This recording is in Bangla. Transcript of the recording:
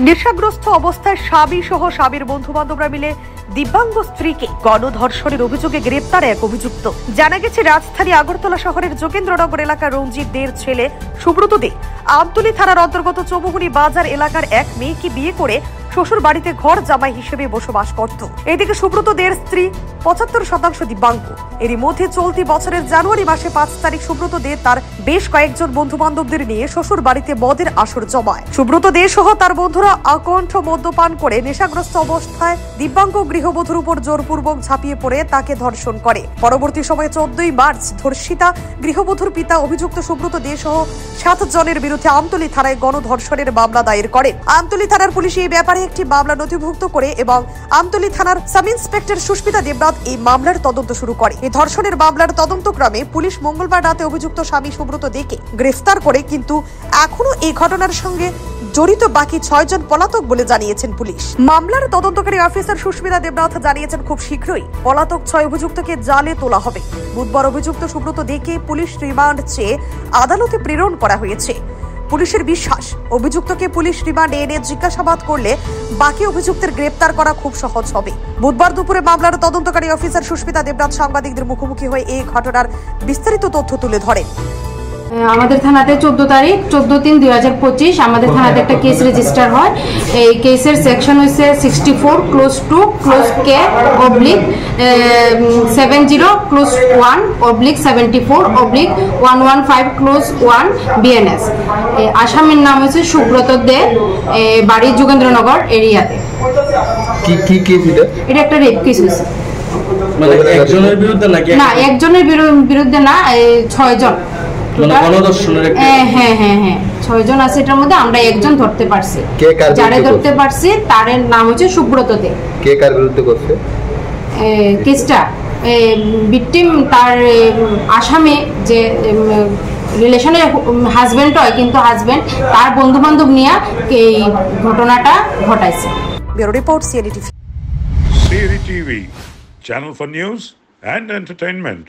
নেশাগ্রস্ত অবস্থায় স্বামী সহ স্বামীর বন্ধু বান্ধবরা মিলে দিব্যাঙ্গ স্ত্রীকে গণধর্ষণের অভিযোগে গ্রেপ্তার এক অভিযুক্ত। জানা গেছে, রাজধানী আগরতলা শহরের যোগেন্দ্রনগর এলাকার রঞ্জিত দের ছেলে সুব্রত দে আমতলী থানার অন্তর্গত চৌমুহনী বাজার এলাকার এক মেয়েকে বিয়ে করে শ্বশুর বাড়িতে ঘর জামাই হিসেবে বসবাস করত। এদিকে সুব্রত দের স্ত্রী ৭৫% দিব্যাঙ্গ। এরই মধ্যে চলতি বছরের জানুয়ারি মাসে ৫ তারিখ সুব্রত দে তার বেশ কয়েকজন বন্ধু বান্ধবদের নিয়ে শ্বশুর বাড়িতে মদের আসর জমায়। সুব্রত দে সহ তার বন্ধুরা আকণ্ঠ মদ্যপান করে নেশাগ্রস্ত অবস্থায় দিব্যাঙ্গ গৃহবধূর উপর জোরপূর্বক ঝাঁপিয়ে পড়ে তাকে ধর্ষণ করে। পরবর্তী সময়ে ১৪ই মার্চ ধর্ষিতা গৃহবধূর পিতা অভিযুক্ত সুব্রত দে সহ ৭ জনের বিরুদ্ধে আমতলী থানায় গণধর্ষণের মামলা দায়ের করে। আমতলী থানার পুলিশ এই ব্যাপারে একটি মামলা নথিভুক্ত করে এবং আমতলী থানার সাব ইন্সপেক্টর সুস্মিতা দেবনাথ এই মামলার তদন্ত শুরু করে। এই ধর্ষণের মামলার তদন্তক্রমে পুলিশ মঙ্গলবার রাতে অভিযুক্ত স্বামী সুব্রত দেকে গ্রেফতার করে, কিন্তু এখনো এই ঘটনার সঙ্গে জড়িত বাকি ৬ জন পলাতক বলে জানিয়েছেন পুলিশ। মামলার তদন্তকারী অফিসার সুস্মিতা দেবনাথ জানিয়েছেন, খুব শীঘ্রই পলাতক ৬ অভিযুক্তকে জালে তোলা হবে। বুধবার অভিযুক্ত সুব্রত দেকে পুলিশ রিমান্ড চেয়ে আদালতে প্রেরণ করা হয়েছে। পুলিশের বিশ্বাস, অভিযুক্তকে পুলিশ রিমান্ডে এনে জিজ্ঞাসাবাদ করলে বাকি অভিযুক্তের গ্রেপ্তার করা খুব সহজ হবে। বুধবার দুপুরে মামলার তদন্তকারী অফিসার সুস্মিতা দেবনাথ সাংবাদিকদের মুখোমুখি হয়ে এই ঘটনার বিস্তারিত তথ্য তুলে ধরেন। আমাদের থানাতে 14/3/2025 আমাদের থানাতে একটা কেস রেজিস্টার হয়। এই কেসের সেকশন হচ্ছে 64/2/K/70/1/74/115/1 BNS। আসামির নাম হচ্ছে সুব্রত দে, বাড়ি যোগেন্দ্রনগর এরিয়াতে। কি কেস এটা? এটা একটা রেপ কেস হয়েছে। মানে একজনের বিরুদ্ধে নাকি? না, একজনের বিরুদ্ধে না, ৬ জন। হ্যাঁ, ৬ জন আছে। এটার মধ্যে আমরা একজন ধরতে পারছি। যারে ধরতে পারছি তার নাম হচ্ছে সুব্রত দে। কে কার বিরুদ্ধে করছে কেসটা? ভিকটিম তার আসামি যে রিলেশনের হাজবেন্ড হয়, কিন্তু হাজবেন্ড তার বন্ধু বান্ধব নিয়ে এই ঘটনাটা ঘটাইছে। Bureau report, CND TV. CND TV, channel for news and entertainment.